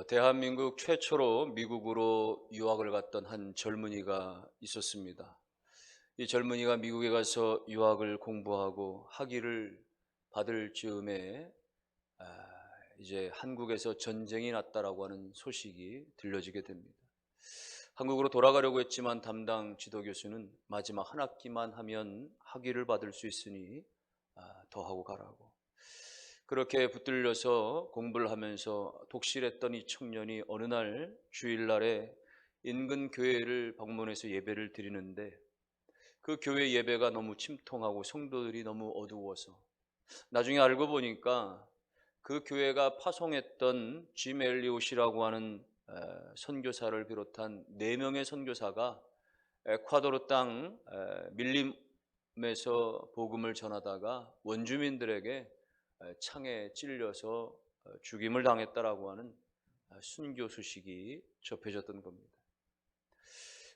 대한민국 최초로 미국으로 유학을 갔던 한 젊은이가 있었습니다. 이 젊은이가 미국에 가서 유학을 공부하고 학위를 받을 즈음에 이제 한국에서 전쟁이 났다라고 하는 소식이 들려지게 됩니다. 한국으로 돌아가려고 했지만 담당 지도 교수는 마지막 한 학기만 하면 학위를 받을 수 있으니 더 하고 가라고. 그렇게 붙들려서 공부를 하면서 독실했던 이 청년이 어느 날 주일날에 인근 교회를 방문해서 예배를 드리는데, 그 교회 예배가 너무 침통하고 성도들이 너무 어두워서 나중에 알고 보니까 그 교회가 파송했던 짐 엘리옷이라고 하는 선교사를 비롯한 4명의 선교사가 에콰도르 땅 밀림에서 복음을 전하다가 원주민들에게 창에 찔려서 죽임을 당했다라고 하는 순교 소식이 접해졌던 겁니다.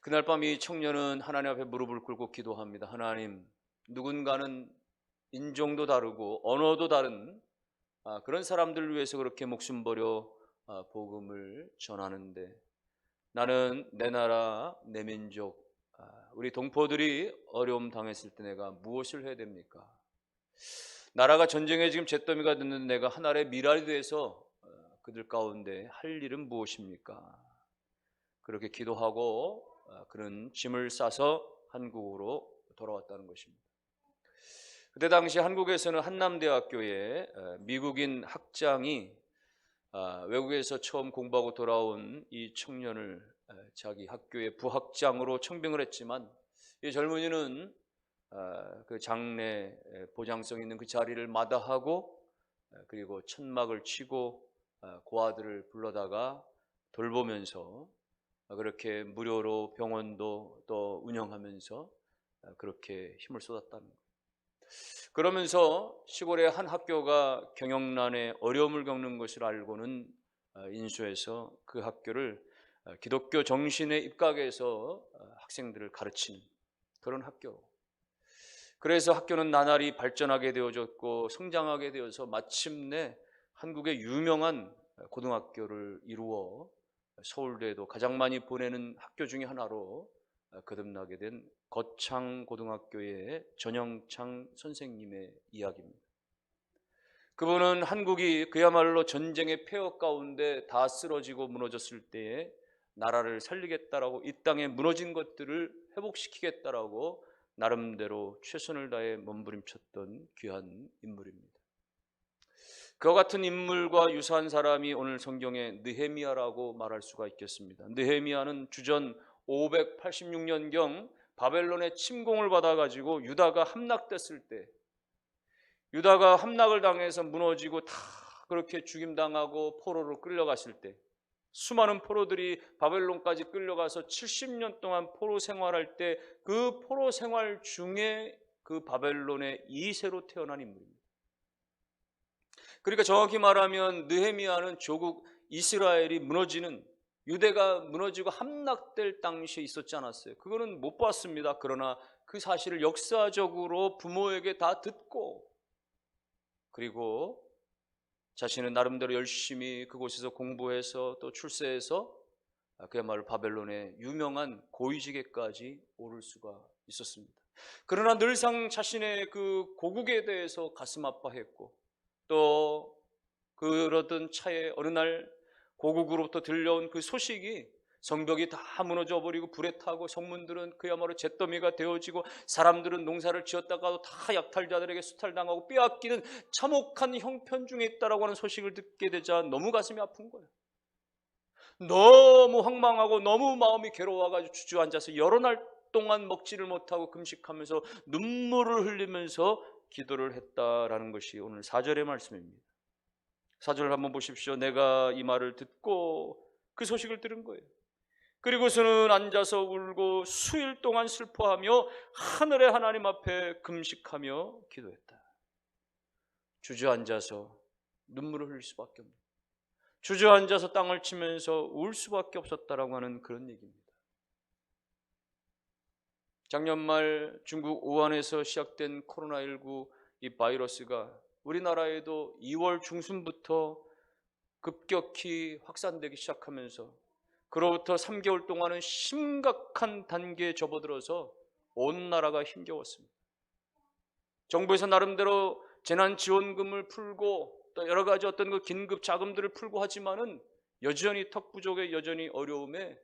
그날 밤 이 청년은 하나님 앞에 무릎을 꿇고 기도합니다. 하나님, 누군가는 인종도 다르고 언어도 다른 그런 사람들을 위해서 그렇게 목숨 버려 복음을 전하는데, 나는 내 나라, 내 민족, 우리 동포들이 어려움 당했을 때 내가 무엇을 해야 됩니까? 나라가 전쟁에 지금 잿더미가 됐는 내가 하나의 미랄이 돼서 그들 가운데 할 일은 무엇입니까? 그렇게 기도하고 그는 짐을 싸서 한국으로 돌아왔다는 것입니다. 그때 당시 한국에서는 한남대학교에 미국인 학장이 외국에서 처음 공부하고 돌아온 이 청년을 자기 학교의 부학장으로 청빙을 했지만, 이 젊은이는 그 장례 보장성 있는 그 자리를 마다하고 그리고 천막을 치고 고아들을 불러다가 돌보면서 그렇게 무료로 병원도 또 운영하면서 그렇게 힘을 쏟았다는 거예요. 그러면서 시골의 한 학교가 경영난에 어려움을 겪는 것을 알고는 인수해서 그 학교를 기독교 정신에 입각해서 학생들을 가르치는 그런 학교. 그래서 학교는 나날이 발전하게 되어졌고 성장하게 되어서 마침내 한국의 유명한 고등학교를 이루어 서울대에도 가장 많이 보내는 학교 중에 하나로 거듭나게 된 거창고등학교의 전영창 선생님의 이야기입니다. 그분은 한국이 그야말로 전쟁의 폐허 가운데 다 쓰러지고 무너졌을 때에 나라를 살리겠다라고, 이 땅에 무너진 것들을 회복시키겠다라고 나름대로 최선을 다해 몸부림쳤던 귀한 인물입니다. 그와 같은 인물과 유사한 사람이 오늘 성경에 느헤미야라고 말할 수가 있겠습니다. 느헤미야는 주전 586년경 바벨론의 침공을 받아가지고 유다가 함락됐을 때, 유다가 함락을 당해서 무너지고 다 그렇게 죽임당하고 포로로 끌려갔을 때, 수많은 포로들이 바벨론까지 끌려가서 70년 동안 포로 생활할 때 그 포로 생활 중에 그 바벨론의 2세로 태어난 인물입니다. 그러니까 정확히 말하면 느헤미야는 조국 이스라엘이 무너지는, 유대가 무너지고 함락될 당시에 있었지 않았어요. 그거는 못 봤습니다. 그러나 그 사실을 역사적으로 부모에게 다 듣고, 그리고 자신은 나름대로 열심히 그곳에서 공부해서 또 출세해서 그야말로 바벨론의 유명한 고위직에까지 오를 수가 있었습니다. 그러나 늘상 자신의 그 고국에 대해서 가슴 아파했고, 또 그러던 차에 어느 날 고국으로부터 들려온 그 소식이 성벽이 다 무너져 버리고 불에 타고 성문들은 그야말로 잿더미가 되어지고 사람들은 농사를 지었다가도 다 약탈자들에게 수탈당하고 빼앗기는 참혹한 형편 중에 있다라고 하는 소식을 듣게 되자 너무 가슴이 아픈 거예요. 너무 황망하고 너무 마음이 괴로워가지고 주저앉아서 여러 날 동안 먹지를 못하고 금식하면서 눈물을 흘리면서 기도를 했다라는 것이 오늘 4절의 말씀입니다. 4절을 한번 보십시오. 내가 이 말을 듣고 그 소식을 들은 거예요. 그리고서는 앉아서 울고 수일 동안 슬퍼하며 하늘의 하나님 앞에 금식하며 기도했다. 주저앉아서 눈물을 흘릴 수밖에 없는, 주저앉아서 땅을 치면서 울 수밖에 없었다라고 하는 그런 얘기입니다. 작년 말 중국 우한에서 시작된 코로나19 이 바이러스가 우리나라에도 2월 중순부터 급격히 확산되기 시작하면서 그로부터 3개월 동안은 심각한 단계에 접어들어서 온 나라가 힘겨웠습니다. 정부에서 나름대로 재난지원금을 풀고 또 여러 가지 어떤 그 긴급 자금들을 풀고 하지만은 여전히 턱 부족에 여전히 어려움에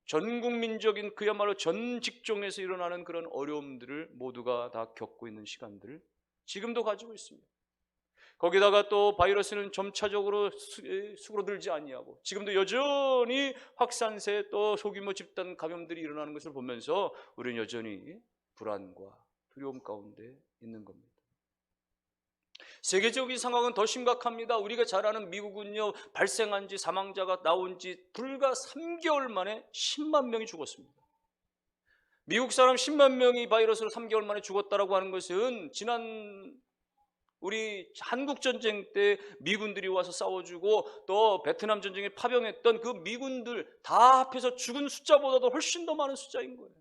전 국민적인 그야말로 전 직종에서 일어나는 그런 어려움들을 모두가 다 겪고 있는 시간들을 지금도 가지고 있습니다. 거기다가 또 바이러스는 점차적으로 수그러들지 아니하고 지금도 여전히 확산세 또 소규모 집단 감염들이 일어나는 것을 보면서 우리는 여전히 불안과 두려움 가운데 있는 겁니다. 세계적인 상황은 더 심각합니다. 우리가 잘 아는 미국은요, 발생한 지 사망자가 나온 지 불과 3개월 만에 10만 명이 죽었습니다. 미국 사람 10만 명이 바이러스로 3개월 만에 죽었다라고 하는 것은 지난 우리 한국 전쟁 때 미군들이 와서 싸워주고 또 베트남 전쟁에 파병했던 그 미군들 다 합해서 죽은 숫자보다도 훨씬 더 많은 숫자인 거예요.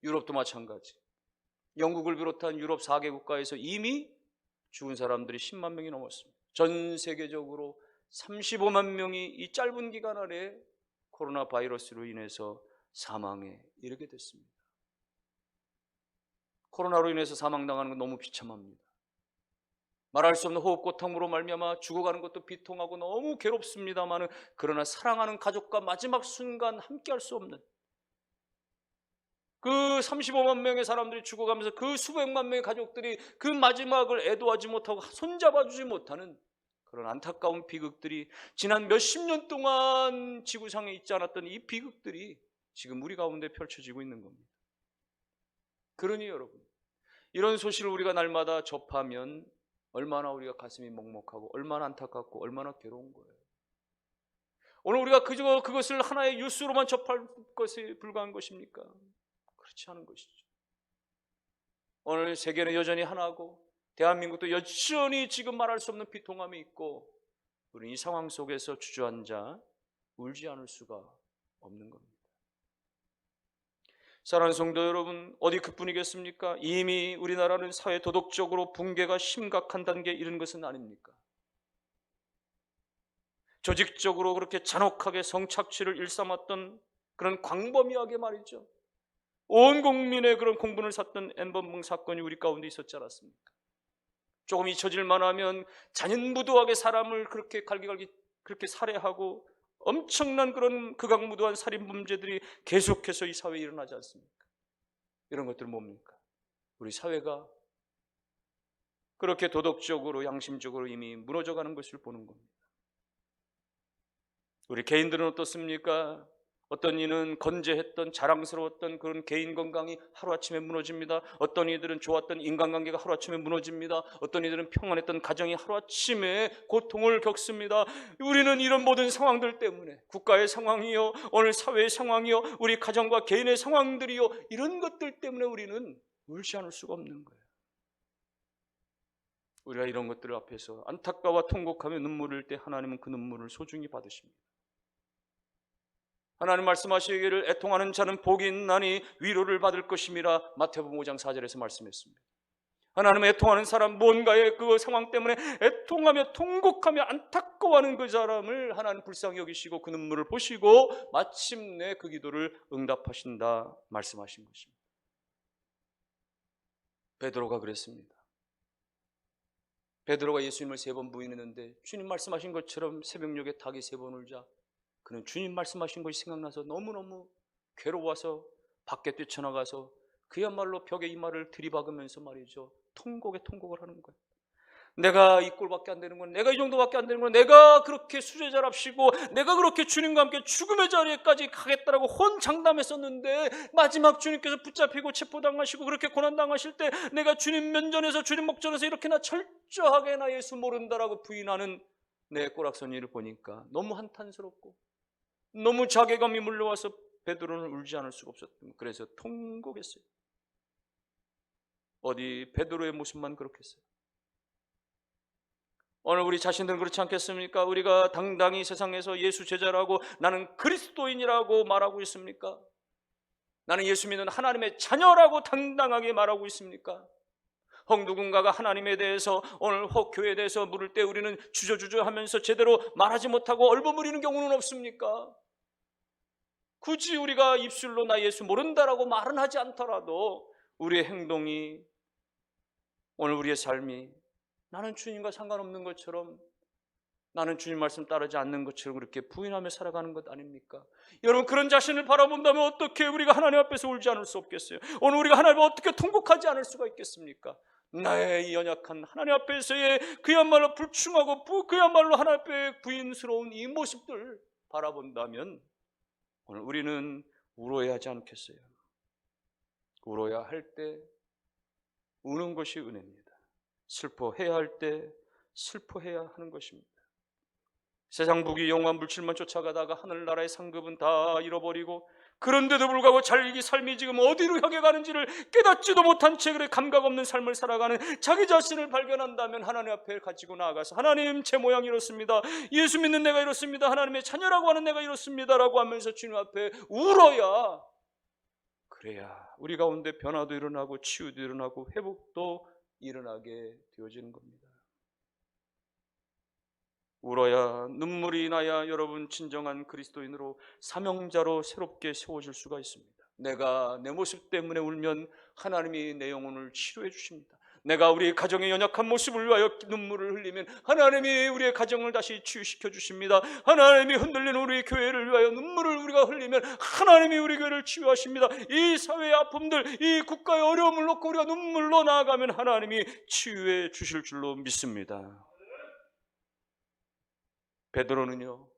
유럽도 마찬가지. 영국을 비롯한 유럽 4개 국가에서 이미 죽은 사람들이 10만 명이 넘었습니다. 전 세계적으로 35만 명이 이 짧은 기간 안에 코로나 바이러스로 인해서 사망에 이르게 됐습니다. 코로나로 인해서 사망당하는 건 너무 비참합니다. 말할 수 없는 호흡고통으로 말미암아 죽어가는 것도 비통하고 너무 괴롭습니다만 그러나 사랑하는 가족과 마지막 순간 함께할 수 없는 그 35만 명의 사람들이 죽어가면서 그 수백만 명의 가족들이 그 마지막을 애도하지 못하고 손잡아주지 못하는 그런 안타까운 비극들이 지난 몇십 년 동안 지구상에 있지 않았던 이 비극들이 지금 우리 가운데 펼쳐지고 있는 겁니다. 그러니 여러분, 이런 소식을 우리가 날마다 접하면 얼마나 우리가 가슴이 먹먹하고 얼마나 안타깝고 얼마나 괴로운 거예요. 오늘 우리가 그것을 하나의 뉴스로만 접할 것에 불과한 것입니까? 그렇지 않은 것이죠. 오늘 세계는 여전히 하나고 대한민국도 여전히 지금 말할 수 없는 비통함이 있고 우리는 이 상황 속에서 주저앉아 울지 않을 수가 없는 겁니다. 사랑하는 성도 여러분, 어디 그뿐이겠습니까? 이미 우리나라는 사회 도덕적으로 붕괴가 심각한 단계에 이른 것은 아닙니까? 조직적으로 그렇게 잔혹하게 성착취를 일삼았던 그런 광범위하게 말이죠. 온 국민의 그런 공분을 샀던 N번봉 사건이 우리 가운데 있었지 않았습니까? 조금 잊혀질만 하면 잔인무도하게 사람을 그렇게 갈기갈기 그렇게 살해하고 엄청난 그런 극악무도한 살인범죄들이 계속해서 이 사회에 일어나지 않습니까? 이런 것들은 뭡니까? 우리 사회가 그렇게 도덕적으로 양심적으로 이미 무너져가는 것을 보는 겁니다. 우리 개인들은 어떻습니까? 어떤 이는 건재했던 자랑스러웠던 그런 개인 건강이 하루아침에 무너집니다. 어떤 이들은 좋았던 인간관계가 하루아침에 무너집니다. 어떤 이들은 평안했던 가정이 하루아침에 고통을 겪습니다. 우리는 이런 모든 상황들 때문에 국가의 상황이요, 오늘 사회의 상황이요, 우리 가정과 개인의 상황들이요, 이런 것들 때문에 우리는 울지 않을 수가 없는 거예요. 우리가 이런 것들 앞에서 안타까워 통곡하며 눈물을 흘릴 때 하나님은 그 눈물을 소중히 받으십니다. 하나님 말씀하시기를 애통하는 자는 복이 있나니 위로를 받을 것임이라 마태복음 5장 4절에서 말씀했습니다. 하나님은 애통하는 사람, 뭔가의 그 상황 때문에 애통하며 통곡하며 안타까워하는 그 사람을 하나님 불쌍히 여기시고 그 눈물을 보시고 마침내 그 기도를 응답하신다 말씀하신 것입니다. 베드로가 그랬습니다. 베드로가 예수님을 3번 부인했는데 주님 말씀하신 것처럼 새벽녘에 닭이 3번 울자 그는 주님 말씀하신 것이 생각나서 너무너무 괴로워서 밖에 뛰쳐나가서 그야말로 벽에 이마를 들이박으면서 말이죠, 통곡을 하는 거예요. 내가 이 꼴밖에 안 되는 건, 내가 이 정도밖에 안 되는 건, 내가 그렇게 수제자랍시고 내가 그렇게 주님과 함께 죽음의 자리에까지 가겠다라고 혼장담했었는데 마지막 주님께서 붙잡히고 체포당하시고 그렇게 고난당하실 때 내가 주님 면전에서 주님 목전에서 이렇게나 철저하게 나 예수 모른다라고 부인하는 내 꼬락서니를 보니까 너무 한탄스럽고 너무 자괴감이 물려와서 베드로는 울지 않을 수가 없었던, 그래서 통곡했어요. 어디 베드로의 모습만 그렇겠어요? 오늘 우리 자신들은 그렇지 않겠습니까? 우리가 당당히 세상에서 예수 제자라고 나는 그리스도인이라고 말하고 있습니까? 나는 예수 믿는 하나님의 자녀라고 당당하게 말하고 있습니까? 혹 누군가가 하나님에 대해서 오늘 혹 교회에 대해서 물을 때 우리는 주저주저 하면서 제대로 말하지 못하고 얼버무리는 경우는 없습니까? 굳이 우리가 입술로 나 예수 모른다라고 말은 하지 않더라도 우리의 행동이, 오늘 우리의 삶이 나는 주님과 상관없는 것처럼, 나는 주님 말씀 따르지 않는 것처럼 그렇게 부인하며 살아가는 것 아닙니까? 여러분, 그런 자신을 바라본다면 어떻게 우리가 하나님 앞에서 울지 않을 수 없겠어요? 오늘 우리가 하나님을 어떻게 통곡하지 않을 수가 있겠습니까? 나의 연약한 하나님 앞에서의 그야말로 불충하고 그야말로 하나님 앞에 부인스러운 이 모습들 바라본다면 오늘 우리는 울어야 하지 않겠어요? 울어야 할 때 우는 것이 은혜입니다. 슬퍼해야 할 때 슬퍼해야 하는 것입니다. 세상 부귀 영화 물질만 쫓아가다가 하늘나라의 상급은 다 잃어버리고, 그런데도 불구하고 자기 삶이 지금 어디로 향해 가는지를 깨닫지도 못한 채 그래 감각 없는 삶을 살아가는 자기 자신을 발견한다면 하나님 앞에 가지고 나아가서 하나님, 제 모양이 이렇습니다, 예수 믿는 내가 이렇습니다, 하나님의 자녀라고 하는 내가 이렇습니다 라고 하면서 주님 앞에 울어야, 그래야 우리 가운데 변화도 일어나고 치유도 일어나고 회복도 일어나게 되어지는 겁니다. 울어야, 눈물이 나야 여러분 진정한 그리스도인으로 사명자로 새롭게 세워질 수가 있습니다. 내가 내 모습 때문에 울면 하나님이 내 영혼을 치료해 주십니다. 내가 우리 가정의 연약한 모습을 위하여 눈물을 흘리면 하나님이 우리의 가정을 다시 치유시켜 주십니다. 하나님이 흔들리는 우리 교회를 위하여 눈물을 우리가 흘리면 하나님이 우리 교회를 치유하십니다. 이 사회의 아픔들, 이 국가의 어려움을 놓고 우리가 눈물로 나아가면 하나님이 치유해 주실 줄로 믿습니다. 베드로는요,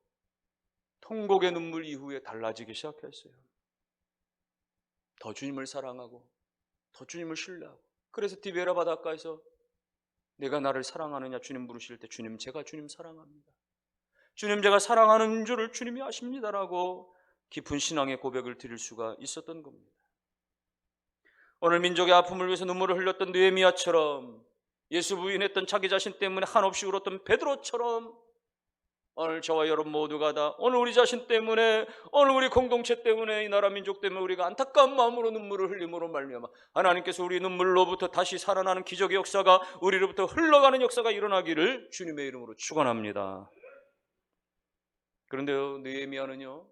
통곡의 눈물 이후에 달라지기 시작했어요. 더 주님을 사랑하고 더 주님을 신뢰하고, 그래서 디베라 바닷가에서 내가 나를 사랑하느냐 주님 물으실 때, 주님, 제가 주님 사랑합니다, 주님, 제가 사랑하는 줄을 주님이 아십니다라고 깊은 신앙의 고백을 드릴 수가 있었던 겁니다. 오늘 민족의 아픔을 위해서 눈물을 흘렸던 느헤미야처럼, 예수 부인했던 자기 자신 때문에 한없이 울었던 베드로처럼, 오늘 저와 여러분 모두가 다 오늘 우리 자신 때문에, 오늘 우리 공동체 때문에, 이 나라 민족 때문에 우리가 안타까운 마음으로 눈물을 흘림으로 말미암아 하나님께서 우리 눈물로부터 다시 살아나는 기적의 역사가, 우리로부터 흘러가는 역사가 일어나기를 주님의 이름으로 축원합니다. 그런데요, 느헤미야는요,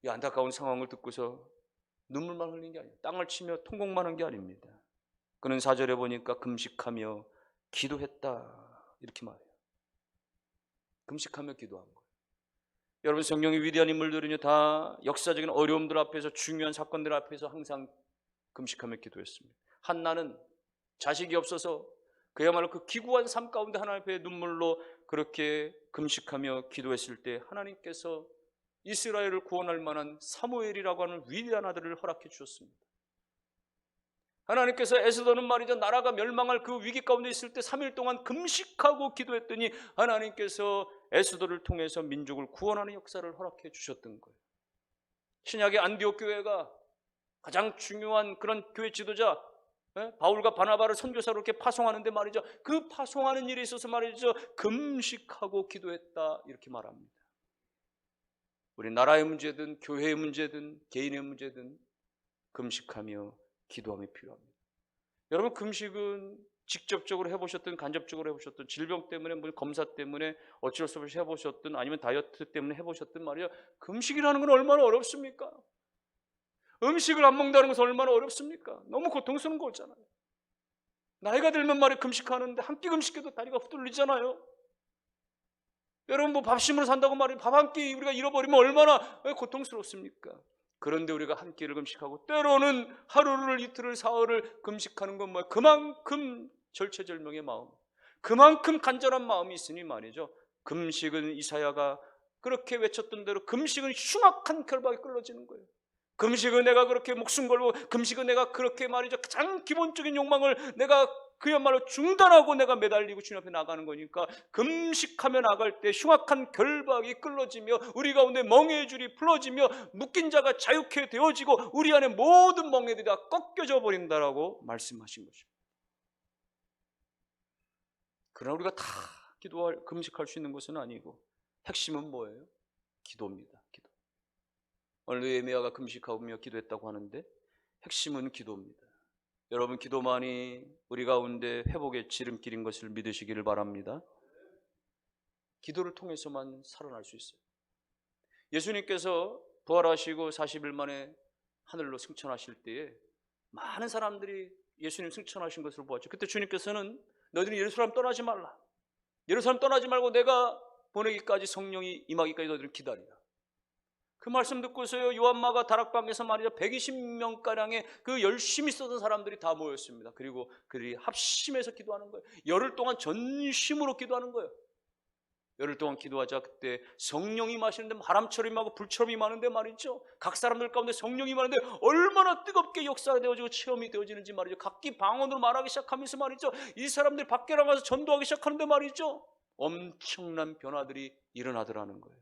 이 안타까운 상황을 듣고서 눈물만 흘린 게 아니에요. 땅을 치며 통곡만 한 게 아닙니다. 그는 4절에 보니까 금식하며 기도했다 이렇게 말해요. 금식하며 기도한 거예요. 여러분, 성경의 위대한 인물들은요, 다 역사적인 어려움들 앞에서, 중요한 사건들 앞에서 항상 금식하며 기도했습니다. 한나는 자식이 없어서 그야말로 그 기구한 삶 가운데 하나님 앞에 눈물로 그렇게 금식하며 기도했을 때 하나님께서 이스라엘을 구원할 만한 사무엘이라고 하는 위대한 아들을 허락해 주셨습니다. 하나님께서 에스더는 말이죠, 나라가 멸망할 그 위기 가운데 있을 때 3일 동안 금식하고 기도했더니 하나님께서 에스더를 통해서 민족을 구원하는 역사를 허락해 주셨던 거예요. 신약의 안디옥 교회가 가장 중요한 그런 교회 지도자 바울과 바나바를 선교사로 이렇게 파송하는데 말이죠, 그 파송하는 일에 있어서 말이죠, 금식하고 기도했다 이렇게 말합니다. 우리 나라의 문제든 교회의 문제든 개인의 문제든 금식하며 기도함이 필요합니다. 여러분, 금식은 직접적으로 해보셨든 간접적으로 해보셨든, 질병 때문에, 검사 때문에 어쩔 수 없이 해보셨든, 아니면 다이어트 때문에 해보셨든 말이야, 금식이라는 건 얼마나 어렵습니까? 음식을 안 먹는다는 것은 얼마나 어렵습니까? 너무 고통스러운 거잖아요. 나이가 들면 말이야, 금식하는데 한 끼 금식해도 다리가 후들리잖아요. 여러분, 뭐 밥심으로 산다고 말이야, 밥 한 끼 우리가 잃어버리면 얼마나 고통스럽습니까? 그런데 우리가 한 끼를 금식하고 때로는 하루를, 이틀을, 사흘을 금식하는 건 뭐예요? 그만큼 절체절명의 마음, 그만큼 간절한 마음이 있으니 말이죠, 금식은 이사야가 그렇게 외쳤던 대로 금식은 흉악한 결박에 끌어지는 거예요. 금식은 내가 그렇게 목숨 걸고, 금식은 내가 그렇게 말이죠, 가장 기본적인 욕망을 내가 그야말로 중단하고 내가 매달리고 주님 앞에 나가는 거니까, 금식하며 나갈 때 흉악한 결박이 끌어지며 우리 가운데 멍에의 줄이 풀어지며 묶인 자가 자유케 되어지고 우리 안에 모든 멍에들이 다 꺾여져 버린다라고 말씀하신 것입니다. 그러나 우리가 다 금식할 수 있는 것은 아니고, 핵심은 뭐예요? 기도입니다. 기도. 오늘 느헤미야가 금식하며 기도했다고 하는데 핵심은 기도입니다. 여러분, 기도만이 우리 가운데 회복의 지름길인 것을 믿으시기를 바랍니다. 기도를 통해서만 살아날 수 있어요. 예수님께서 부활하시고 40일 만에 하늘로 승천하실 때에 많은 사람들이 예수님 승천하신 것을 보았죠. 그때 주님께서는 너희들은 예루살렘 떠나지 말라. 예루살렘 떠나지 말고 내가 보내기까지, 성령이 임하기까지 너희들은 기다리라. 그 말씀 듣고서요, 요한마가 다락방에서 말이죠, 120명가량의 그 열심히 쓰던 사람들이 다 모였습니다. 그리고 그들이 합심해서 기도하는 거예요. 열흘 동안 전심으로 기도하는 거예요. 열흘 동안 기도하자 그때 성령이 임하시는데, 바람처럼 임하고 불처럼 임하는데 말이죠, 각 사람들 가운데 성령이 임하는데 얼마나 뜨겁게 역사가 되어지고 체험이 되어지는지 말이죠. 각기 방언으로 말하기 시작하면서 말이죠, 이 사람들이 밖에 나가서 전도하기 시작하는데 말이죠, 엄청난 변화들이 일어나더라는 거예요.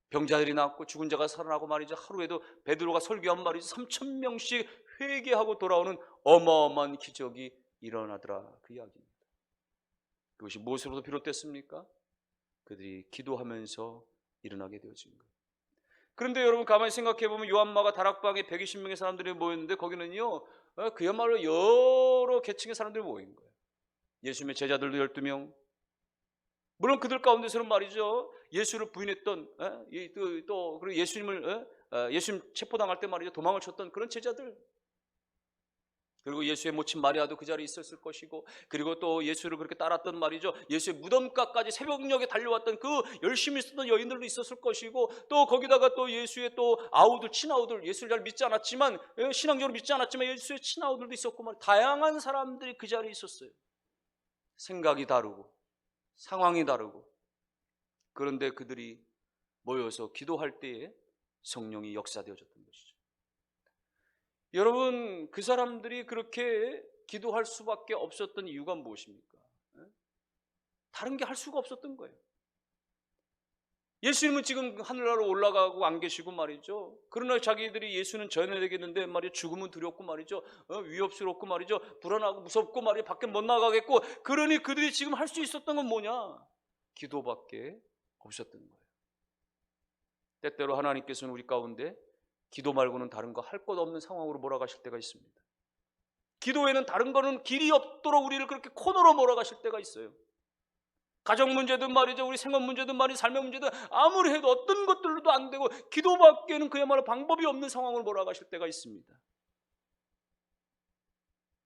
병자들이 낫고 죽은 자가 살아나고 말이죠, 하루에도 베드로가 설교한 말이죠, 3,000명씩 회개하고 돌아오는 어마어마한 기적이 일어나더라, 그 이야기입니다. 그것이 무엇으로부터 비롯됐습니까? 그들이 기도하면서 일어나게 되어진 거예요. 그런데 여러분, 가만히 생각해 보면 요한마가 다락방에 120명의 사람들이 모였는데 거기는요, 그야말로 여러 계층의 사람들이 모인 거예요. 예수님의 제자들도 12명, 물론 그들 가운데서는 말이죠, 예수를 부인했던, 또 그리고 예수님 체포당할 때 말이죠, 도망을 쳤던 그런 제자들, 그리고 예수의 모친 마리아도 그 자리에 있었을 것이고, 그리고 또 예수를 그렇게 따랐던 말이죠, 예수의 무덤가까지 새벽녘에 달려왔던 그 열심히 쓰던 여인들도 있었을 것이고, 또 거기다가 또 예수의 또 아우들, 친아우들, 예수를 잘 믿지 않았지만, 신앙적으로 믿지 않았지만 예수의 친아우들도 있었고 말이죠. 다양한 사람들이 그 자리에 있었어요. 생각이 다르고 상황이 다르고. 그런데 그들이 모여서 기도할 때에 성령이 역사되어졌던 것이죠. 여러분, 그 사람들이 그렇게 기도할 수밖에 없었던 이유가 무엇입니까? 다른 게 할 수가 없었던 거예요. 예수님은 지금 하늘나라로 올라가고 안 계시고 말이죠, 그러나 자기들이 예수는 전해야 되겠는데 말이죠, 죽음은 두렵고 말이죠, 위협스럽고 말이죠, 불안하고 무섭고 말이죠, 밖에 못 나가겠고, 그러니 그들이 지금 할 수 있었던 건 뭐냐? 기도밖에 없었던 거예요. 때때로 하나님께서는 우리 가운데 기도 말고는 다른 거 할 것 없는 상황으로 몰아가실 때가 있습니다. 기도에는 다른 거는 길이 없도록 우리를 그렇게 코너로 몰아가실 때가 있어요. 가정 문제든 말이죠, 우리 생업 문제든 말이죠, 삶의 문제든 아무리 해도 어떤 것들로도 안 되고 기도밖에는 그야말로 방법이 없는 상황으로 몰아가실 때가 있습니다.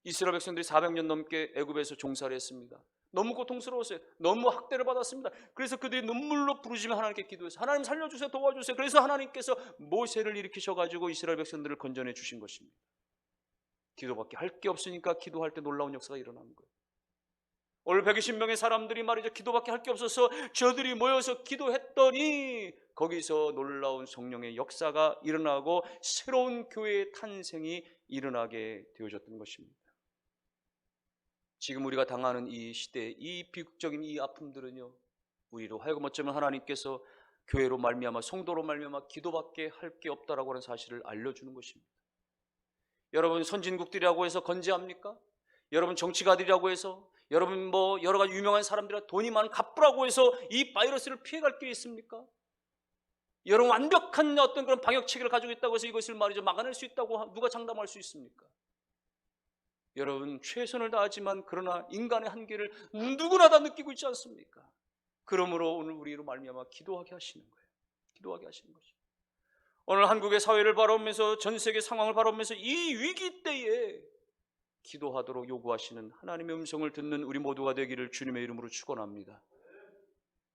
이스라엘 백성들이 400년 넘게 애굽에서 종살이 했습니다. 너무 고통스러웠어요. 너무 학대를 받았습니다. 그래서 그들이 눈물로 부르짖으며 하나님께 기도해서 하나님 살려주세요, 도와주세요. 그래서 하나님께서 모세를 일으키셔가지고 이스라엘 백성들을 건져내 주신 것입니다. 기도밖에 할 게 없으니까 기도할 때 놀라운 역사가 일어난 거예요. 오늘 120명의 사람들이 말이죠, 기도밖에 할 게 없어서 저들이 모여서 기도했더니 거기서 놀라운 성령의 역사가 일어나고 새로운 교회의 탄생이 일어나게 되어졌던 것입니다. 지금 우리가 당하는 이 시대의 이 비극적인 이 아픔들은요, 우리로 하여금 어쩌면 하나님께서 교회로 말미암아, 성도로 말미암아 기도밖에 할 게 없다라고 하는 사실을 알려주는 것입니다. 여러분, 선진국들이라고 해서 건재합니까? 여러분, 정치가들이라고 해서, 여러분 뭐 여러 가지 유명한 사람들이라 돈이 많은 갑부라고 해서 이 바이러스를 피해갈 게 있습니까? 여러분, 완벽한 어떤 그런 방역 체계를 가지고 있다고 해서 이것을 말이죠 막아낼 수 있다고 누가 장담할 수 있습니까? 여러분, 최선을 다하지만 그러나 인간의 한계를 누구나 다 느끼고 있지 않습니까? 그러므로 오늘 우리로 말미암아 기도하게 하시는 거예요. 기도하게 하시는 거죠. 오늘 한국의 사회를 바라보면서, 전 세계 상황을 바라보면서 이 위기 때에 기도하도록 요구하시는 하나님의 음성을 듣는 우리 모두가 되기를 주님의 이름으로 축원합니다.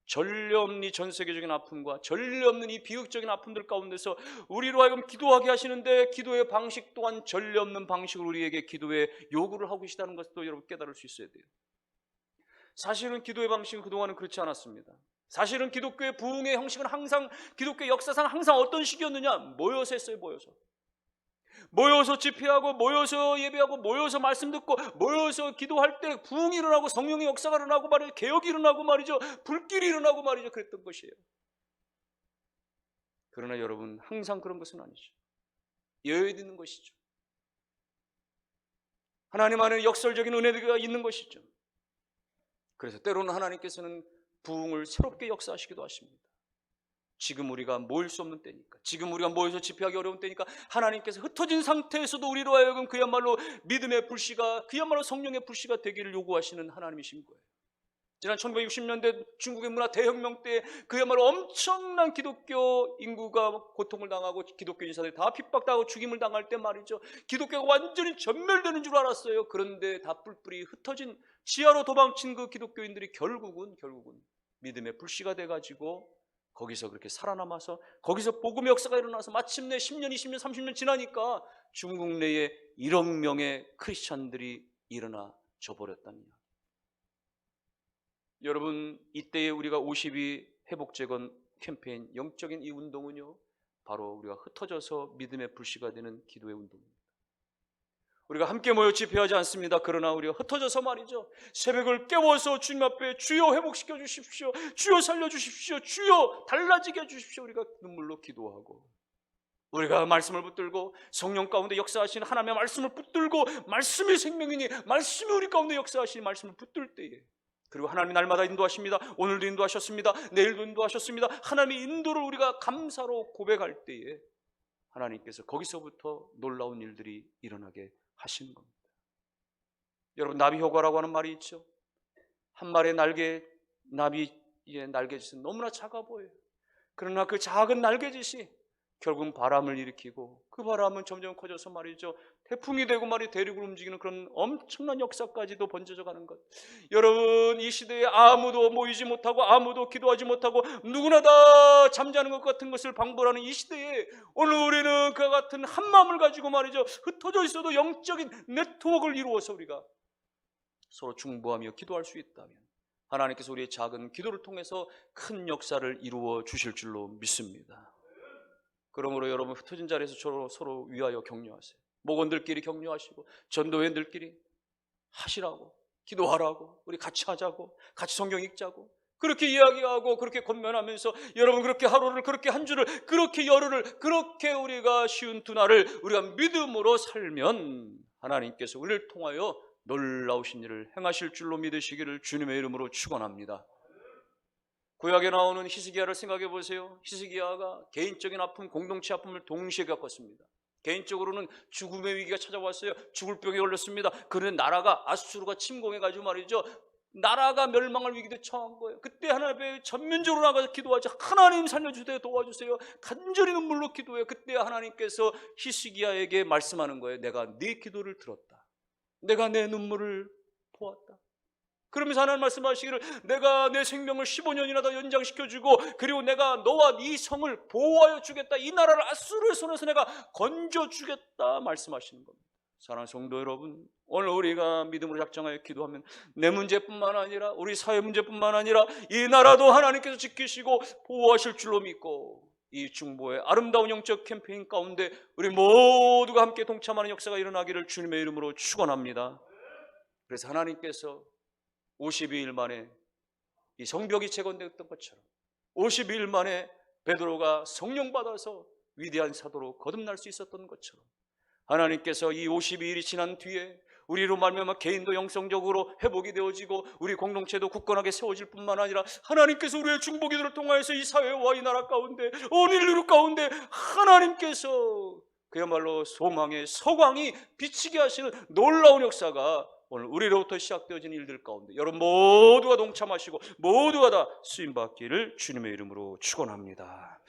전례 없는 이 전 세계적인 아픔과 전례 없는 이 비극적인 아픔들 가운데서 우리로 하여금 기도하게 하시는데, 기도의 방식 또한 전례 없는 방식으로 우리에게 기도의 요구를 하고 계시다는 것도 여러분 깨달을 수 있어야 돼요. 사실은 기도의 방식은 그동안은 그렇지 않았습니다. 사실은 기독교의 부흥의 형식은 항상, 기독교의 역사상 항상 어떤 식이었느냐? 모여서 했어요. 모여서 집회하고, 모여서 예배하고, 모여서 말씀 듣고, 모여서 기도할 때 부흥이 일어나고 성령의 역사가 일어나고 말이죠, 개혁이 일어나고 말이죠, 불길이 일어나고 말이죠, 그랬던 것이에요. 그러나 여러분, 항상 그런 것은 아니죠. 여유에 있는 것이죠. 하나님 안에 역설적인 은혜가 있는 것이죠. 그래서 때로는 하나님께서는 부흥을 새롭게 역사하시기도 하십니다. 지금 우리가 모일 수 없는 때니까, 지금 우리가 모여서 집회하기 어려운 때니까 하나님께서 흩어진 상태에서도 우리로 하여금 그야말로 믿음의 불씨가, 그야말로 성령의 불씨가 되기를 요구하시는 하나님이신 거예요. 지난 1960년대 중국의 문화 대혁명 때 그야말로 엄청난 기독교 인구가 고통을 당하고 기독교 인사들이 다 핍박당하고 죽임을 당할 때 말이죠, 기독교가 완전히 전멸되는 줄 알았어요. 그런데 다 뿔뿔이 흩어진 지하로 도망친 그 기독교인들이 결국은 믿음의 불씨가 돼가지고 거기서 그렇게 살아남아서 거기서 복음의 역사가 일어나서 마침내 10년, 20년, 30년 지나니까 중국 내에 1억 명의 크리스찬들이 일어나져 버렸다는 이야기. 여러분, 이때에 우리가 52 회복재건 캠페인, 영적인 이 운동은요, 바로 우리가 흩어져서 믿음의 불씨가 되는 기도의 운동입니다. 우리가 함께 모여 집회하지 않습니다. 그러나 우리가 흩어져서 말이죠, 새벽을 깨워서 주님 앞에 주여 회복시켜 주십시오, 주여 살려주십시오, 주여 달라지게 해주십시오, 우리가 눈물로 기도하고, 우리가 말씀을 붙들고 성령 가운데 역사하시는 하나님의 말씀을 붙들고, 말씀이 생명이니 말씀이 우리 가운데 역사하시는 말씀을 붙들 때에, 그리고 하나님이 날마다 인도하십니다. 오늘도 인도하셨습니다. 내일도 인도하셨습니다. 하나님의 인도를 우리가 감사로 고백할 때에 하나님께서 거기서부터 놀라운 일들이 일어나게 하시는 겁니다. 여러분, 나비 효과라고 하는 말이 있죠. 한 마리의 나비의 날개짓은 너무나 작아 보여요. 그러나 그 작은 날개짓이 결국은 바람을 일으키고, 그 바람은 점점 커져서 말이죠, 태풍이 되고 말이 대륙을 움직이는 그런 엄청난 역사까지도 번져져 가는 것. 여러분, 이 시대에 아무도 모이지 못하고 아무도 기도하지 못하고 누구나 다 잠자는 것 같은 것을 방불하는 이 시대에 오늘 우리는 그와 같은 한 마음을 가지고 말이죠, 흩어져 있어도 영적인 네트워크를 이루어서 우리가 서로 중보하며 기도할 수 있다면 하나님께서 우리의 작은 기도를 통해서 큰 역사를 이루어 주실 줄로 믿습니다. 그러므로 여러분, 흩어진 자리에서 서로 위하여 격려하세요. 목원들끼리 격려하시고 전도회원들끼리 하시라고, 기도하라고, 우리 같이 하자고, 같이 성경 읽자고 그렇게 이야기하고 그렇게 권면하면서, 여러분, 그렇게 하루를, 그렇게 한 주를, 그렇게 열흘을, 그렇게 우리가 쉬운 두 날을 우리가 믿음으로 살면 하나님께서 우리를 통하여 놀라우신 일을 행하실 줄로 믿으시기를 주님의 이름으로 축원합니다. 구약에 나오는 히스기야를 생각해 보세요. 히스기야가 개인적인 아픔, 공동체 아픔을 동시에 겪었습니다. 개인적으로는 죽음의 위기가 찾아왔어요. 죽을 병에 걸렸습니다. 그런데 나라가 아수르가 침공해가지고 말이죠, 나라가 멸망할 위기도 처한 거예요. 그때 하나님 앞에 전면적으로 나가서 기도하죠. 하나님 살려주세요, 도와주세요. 간절히 눈물로 기도해요. 그때 하나님께서 히스기야에게 말씀하는 거예요. 내가 네 기도를 들었다. 내가 내 눈물을 보았다. 그러면서 하나님 말씀하시기를, 내가 내 생명을 15년이나 더 연장시켜주고, 그리고 내가 너와 네 성을 보호하여 주겠다. 이 나라를 아수르의 손에서 내가 건져주겠다 말씀하시는 겁니다. 사랑하는 성도 여러분, 오늘 우리가 믿음으로 작정하여 기도하면 내 문제뿐만 아니라 우리 사회 문제뿐만 아니라 이 나라도 하나님께서 지키시고 보호하실 줄로 믿고, 이 중보의 아름다운 영적 캠페인 가운데 우리 모두가 함께 동참하는 역사가 일어나기를 주님의 이름으로 축원합니다. 그래서 하나님께서 52일 만에 이 성벽이 재건되었던 것처럼 52일 만에 베드로가 성령 받아서 위대한 사도로 거듭날 수 있었던 것처럼 하나님께서 이 52일이 지난 뒤에 우리로 말미암아 개인도 영성적으로 회복이 되어지고 우리 공동체도 굳건하게 세워질 뿐만 아니라 하나님께서 우리의 중보기도를 통하여서 이 사회와 이 나라 가운데 온 인류 가운데 하나님께서 그야말로 소망의 서광이 비치게 하시는 놀라운 역사가 오늘 우리로부터 시작되어진 일들 가운데 여러분 모두가 동참하시고 모두가 다 쓰임받기를 주님의 이름으로 축원합니다.